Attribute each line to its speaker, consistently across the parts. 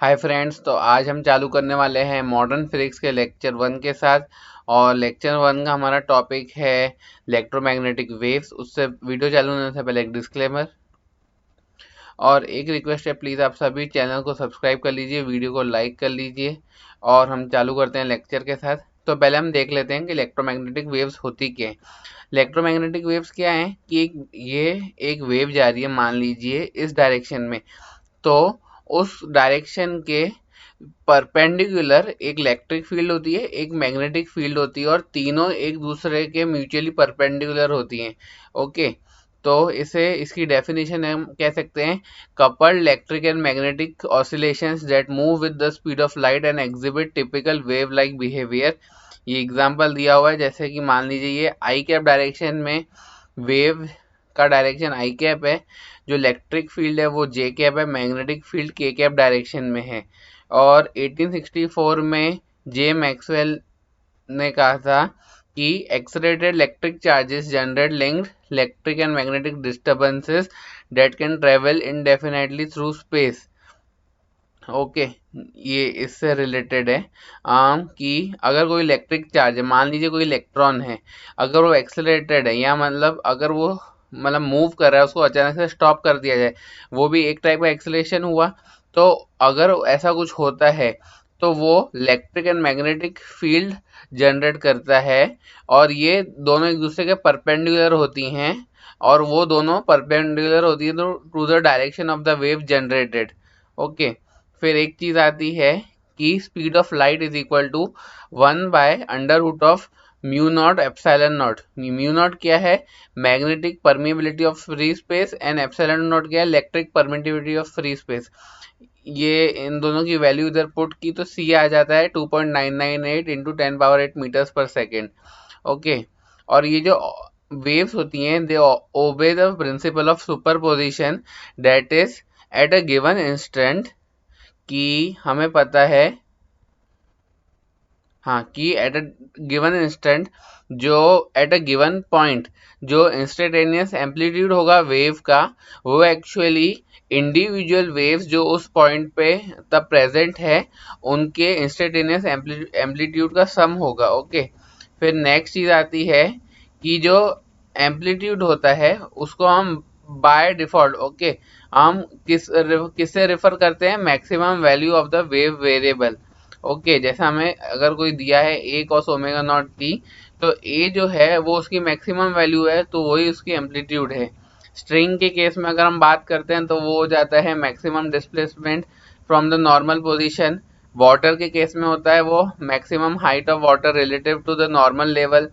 Speaker 1: Hi friends, तो आज हम चालू करने वाले हैं मॉडर्न फिजिक्स के लेक्चर 1 के साथ। और लेक्चर 1 का हमारा टॉपिक है इलेक्ट्रोमैग्नेटिक वेव्स। उससे वीडियो चालू होने से पहले एक डिस्क्लेमर और एक रिक्वेस्ट है, प्लीज़ आप सभी चैनल को सब्सक्राइब कर लीजिए, वीडियो को लाइक कर लीजिए। और हम चालू करते हैं लेक्चर के साथ। तो पहले हम देख लेते हैं कि इलेक्ट्रोमैग्नेटिक वेव्स होती क्या है। इलेक्ट्रोमैग्नेटिक वेव्स क्या है कि ये एक वेव जा रही है, मान लीजिए इस डायरेक्शन में। तो उस डायरेक्शन के परपेंडिकुलर एक इलेक्ट्रिक फील्ड होती है, एक मैग्नेटिक फील्ड होती है, और तीनों एक दूसरे के म्यूचुअली परपेंडिकुलर होती हैं। ओके, तो इसे इसकी डेफिनेशन हम कह सकते हैं coupled electric and magnetic oscillations that move with the speed of light and exhibit typical wave like behaviour. ये एग्जांपल दिया हुआ है, जैसे कि मान लीजिए ये आई कैप डायरेक्शन में वेव का डायरेक्शन आई कैप है, जो इलेक्ट्रिक फील्ड है वो जे कैप है, मैग्नेटिक फील्ड के कैप डायरेक्शन में है। और 1864 में जे मैक्सवेल ने कहा था कि accelerated electric charges generate linked electric and magnetic disturbances that can travel indefinitely through space. Okay, ये इससे रिलेटेड है कि अगर कोई इलेक्ट्रिक चार्ज है, मान लीजिए कोई इलेक्ट्रॉन है, अगर वो एक्सेलरेटेड है, या मतलब अगर वो मूव कर रहा है, उसको अचानक से स्टॉप कर दिया जाए, वो भी एक टाइप का एक्सेलरेशन हुआ। तो अगर ऐसा कुछ होता है तो वो electric and magnetic field generate करता है, और ये दोनों एक दूसरे के परपेंडिकुलर होती हैं, और वो दोनों परपेंडिकुलर होती है to the direction of the wave generated. Okay, फिर एक चीज आती है कि speed of light is equal to 1/√ऑफ mu naught epsilon naught. Mu naught क्या है? Magnetic permeability of free space, and epsilon naught क्या है? Electric permittivity of free space. ये इन दोनों की वैल्यू इधर पुट की तो सी आ जाता है 2.998 into 10⁻8 metres per second. Okay, और ये जो वेव्स होती हैं they obey the principle of superposition, that is at a given instant, कि हमें पता है हाँ कि एट अ गिवन इंस्टेंट, जो एट अ गिवन पॉइंट जो इंस्टेंटेनियस एम्पलीट्यूड होगा वेव का, वो एक्चुअली इंडिविजुअल वेव्स जो उस पॉइंट पे तब प्रेजेंट है उनके इंस्टेंटेनियस एम्पलीट्यूड का सम होगा। ओके, फिर नेक्स्ट चीज आती है कि जो एम्पलीट्यूड होता है उसको हम बाय डिफॉल्ट, ओके, हम किससे रेफर करते हैं? Maximum value of the wave variable. Okay, जैसा हमें अगर कोई दिया है ए कॉस ओमेगा नॉट टी, तो ए जो है वो उसकी मैक्सिमम वैल्यू है, तो वही उसकी एम्पलीट्यूड है। स्ट्रिंग के केस में अगर हम बात करते हैं तो वो हो जाता है maximum displacement from the normal position. Water के केस में होता है वो maximum height of water relative to the normal level.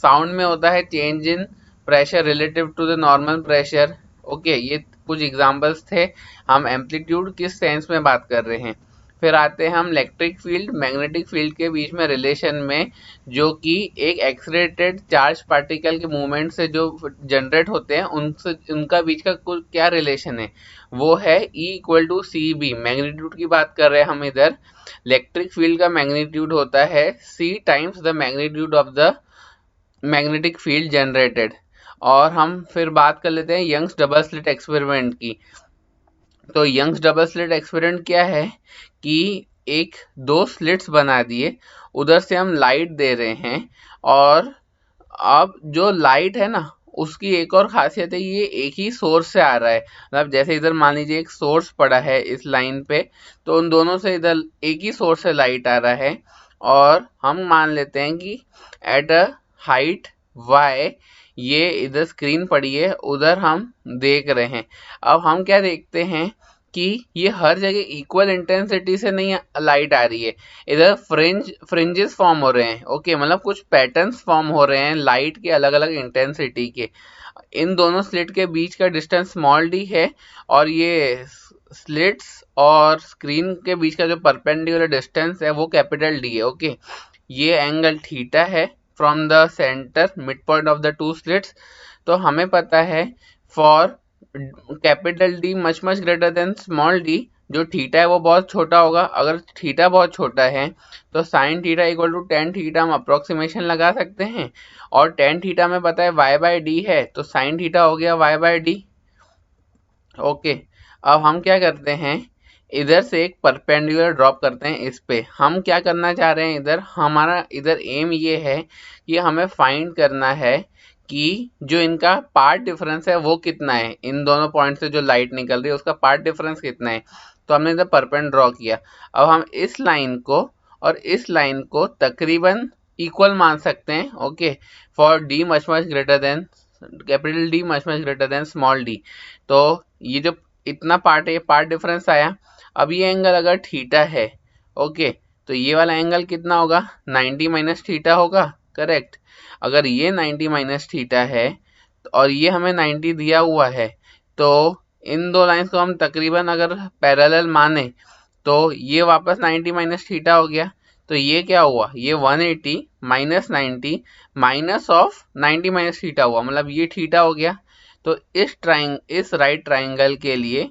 Speaker 1: Sound में होता है change in pressure relative to the normal pressure. Okay, ये कुछ एग्जांपल्स थे। हम एम्पलीट्यूड किस सेंस में बात कर रहे हैं। फिर आते हैं हम इलेक्ट्रिक फील्ड मैग्नेटिक फील्ड के बीच में रिलेशन में, जो कि एक एक्सलेटेड चार्ज पार्टिकल के मूवमेंट से जो जनरेट होते हैं उनसे उनका बीच का कुल क्या रिलेशन है। वो है E equal to C B. Magnitude की बात कर रहे हैं हम इधर। इलेक्ट्रिक फील्ड का मैग्नीट्यूड होता है C times the magnitude of the magnetic field generated. और हम फिर बात कर लेते हैं यंग्स डबल स्लिट एक्सपेरिमेंट की। तो यंग्स डबल स्लिट एक्सपेरिमेंट क्या है कि एक दो स्लिट्स बना दिए, उधर से हम लाइट दे रहे हैं, और अब जो लाइट है ना उसकी एक और खासियत है, ये एक ही सोर्स से आ रहा है। मतलब जैसे इधर मान लीजिए एक सोर्स पड़ा है इस लाइन पे, तो उन दोनों से इधर एक ही सोर्स से लाइट आ रहा है। और हम मान लेते हैं कि एट अ हाइट y, ये इधर स्क्रीन पड़ी है, उधर हम देख रहे हैं। अब हम क्या देखते हैं कि ये हर जगह इक्वल इंटेंसिटी से नहीं लाइट आ रही है, इधर फ्रिंजेस फॉर्म हो रहे हैं। ओके, मतलब कुछ पैटर्न्स फॉर्म हो रहे हैं लाइट के अलग अलग इंटेंसिटी के। इन दोनों स्लिट के बीच का डिस्टेंस स्मॉल डी है, और ये स्लिट्स और स्क्रीन के बीच का जो परपेंडिकुलर डिस्टेंस है वो कैपिटल डी है। ओके, ये एंगल थीटा है from the centre mid point of the two slits. तो हमें पता है for capital D much much greater than small D, जो थीटा है वो बहुत छोटा होगा। अगर थीटा बहुत छोटा है तो sine theta equal to tan theta हम अप्रोक्सीमेशन लगा सकते हैं, और टेन थीटा में पता है y बाई डी है, तो साइन थीटा हो गया y बाई डी। ओके, अब हम क्या करते हैं, इधर से एक परपेंडिकुलर ड्रॉप करते हैं इस पे। हम क्या करना चाह रहे हैं, इधर हमारा इधर एम ये है कि हमें फाइंड करना है कि जो इनका पार्ट डिफरेंस है वो कितना है, इन दोनों पॉइंट से जो लाइट निकल रही है उसका पार्ट डिफरेंस कितना है। तो हमने इधर परपेंड ड्रॉ किया। अब हम इस लाइन को और इस लाइन को तकरीबन इक्वल मान सकते हैं, okay, for D much much greater than capital D much much greater than small d. तो ये जो इतना पार्ट है, ये पार्ट डिफरेंस आया। अब ये एंगल अगर थीटा है, ओके, तो ये वाला एंगल कितना होगा, 90 माइनस थीटा होगा, करेक्ट। अगर ये 90 माइनस थीटा है और ये हमें 90 दिया हुआ है, तो इन दो लाइंस को हम तकरीबन अगर पैरेलल माने तो ये वापस 90 माइनस थीटा हो गया। तो ये क्या हुआ, ये 180 minus 90 minus of 90 minus theta हुआ, मतलब ये थीटा हो गया। तो इस राइट ट्राइंगल के लिए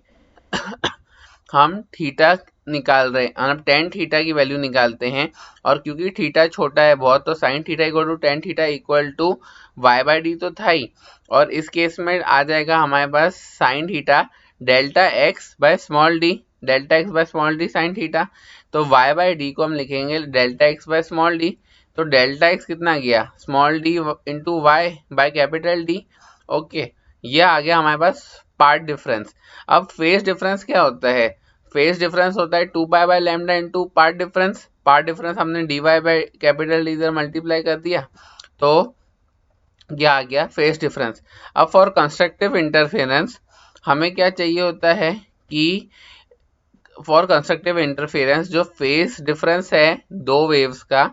Speaker 1: हम थीटा निकाल रहे हैं, मतलब टेन थीटा की वैल्यू निकालते हैं। और क्योंकि थीटा छोटा है बहुत, तो sine theta equal to tan theta equal to Y by D तो था ही, और इस केस में आ जाएगा हमारे पास sine theta delta x by small d, delta x by small d sine theta. तो वाई बाई डी को हम लिखेंगे delta x by small d. तो डेल्टा एक्स कितना गया, small d into y by capital D, okay. ये आ गया हमारे पास पार्ट डिफरेंस। अब फेज डिफरेंस क्या होता है, फेज डिफरेंस होता है 2 pi by lambda into path difference. Path difference हमने D Y by capital D इधर मल्टीप्लाई कर दिया, तो क्या आ गया, फेज डिफरेंस। अब फॉर कंस्ट्रक्टिव इंटरफेरेंस हमें क्या चाहिए होता है कि फॉर कंस्ट्रक्टिव इंटरफेरेंस जो फेज डिफरेंस है दो वेव्स का,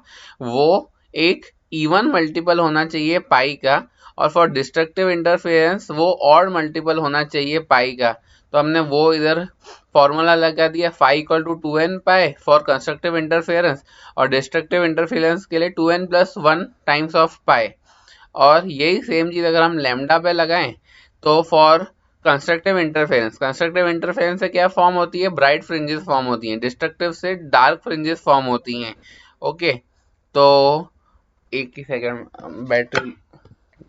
Speaker 1: वो एक इवन मल्टीपल होना चाहिए पाई का, और फॉर डिस्ट्रक्टिव इंटरफेरेंस वो ऑड मल्टीपल होना चाहिए पाई का। तो हमने वो इधर फॉर्मूला लगा दिया, phi equal to 2n pi for constructive interference, और डिस्ट्रक्टिव इंटरफेरेंस के लिए 2n प्लस 1 टाइम्स ऑफ पाई। और यही सेम चीज़ अगर हम लैम्डा पे लगाएं तो फॉर कंस्ट्रक्टिव इंटरफेरेंस से क्या फॉर्म होती है, ब्राइट फ्रिंजेस फॉर्म होती हैं, डिस्ट्रक्टिव से डार्क फ्रिंजेस फॉर्म होती हैं, ओके। तो एक ही सेकंड बैटरी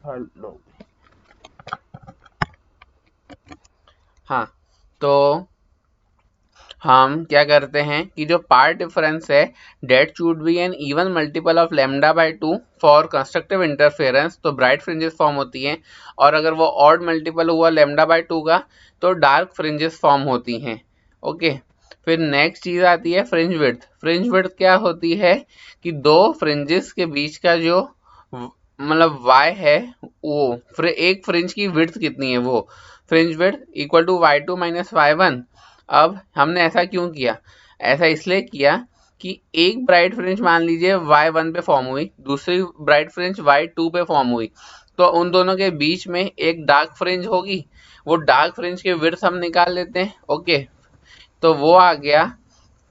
Speaker 1: लो, हाँ। तो हम क्या करते हैं कि जो पार्ट डिफरेंस है that should be an even multiple of lambda by 2 for constructive interference, तो ब्राइट फ्रिंजेस फॉर्म होती हैं। और अगर वो ऑड मल्टीपल हुआ लैम्डा बाय 2 का, तो डार्क फ्रिंजेस फॉर्म होती हैं, ओके। फिर नेक्स्ट चीज़ आती है फ्रिंज विड्थ। फ्रिंज विड्थ क्या होती है कि दो फ्रिंजेस के बीच का जो मतलब y है, वो एक फ्रिंज की विड्थ कितनी है, वो fringe width equal to y2 minus y1। अब हमने ऐसा क्यों किया, ऐसा इसलिए किया कि एक ब्राइट फ्रिंज मान लीजिए y1 पे फॉर्म हुई, दूसरी ब्राइट फ्रिंज y2 पे फॉर्म हुई, तो उन दोनों के बीच में एक डार्क फ्रिंज होगी। वो डार्क फ्रिंज के विड्थ हम निकाल लेते हैं, ओके। तो वो आ गया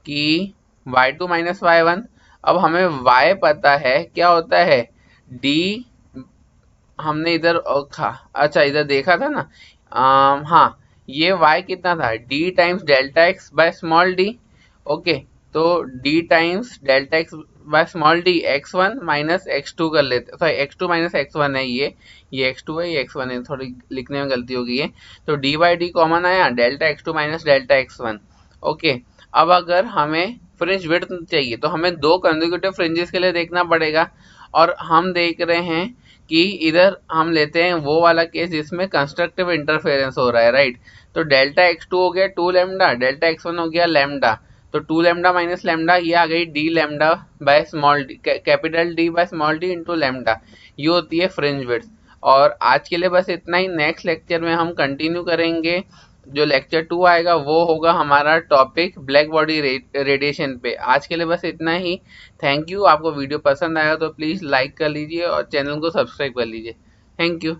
Speaker 1: कि y2 माइनस y1। अब हमें y पता है क्या होता है, d, हमने इधर अच्छा इधर देखा था ना, हाँ, ये y कितना था, d times delta x by small D, okay. तो d times delta x by small D x1 minus x2 कर लेते, सॉरी x2 माइनस x1 है, ये x2 है, ये x1 है, थोड़ी लिखने में गलती हो गई है। तो d बाई डी कॉमन आया, delta x2 minus delta x1, okay. अब अगर हमें फ्रिंज विड्थ चाहिए तो हमें दो कंसेक्यूटिव फ्रिंजेस के लिए देखना पड़ेगा, और हम देख रहे हैं कि इधर हम लेते हैं वो वाला केस जिसमें कंस्ट्रक्टिव इंटरफेरेंस हो रहा है, राइट। तो डेल्टा x2 हो गया 2 लैम्डा, डेल्टा x1 हो गया लैम्डा, तो 2 लैम्डा माइनस लैम्डा, ये आ गई d lambda by small D, capital D bye small d into lambda, ये होती है फ्रिंज विड्थ। और आज के लिए बस इतना ही। नेक्स्ट लेक्चर में हम कंटिन्यू करेंगे, जो लेक्चर 2 आएगा वो होगा हमारा टॉपिक ब्लैक बॉडी रेडिएशन पे। आज के लिए बस इतना ही। Thank you. आपको वीडियो पसंद आया तो प्लीज़ लाइक कर लीजिए और चैनल को सब्सक्राइब कर लीजिए। Thank you.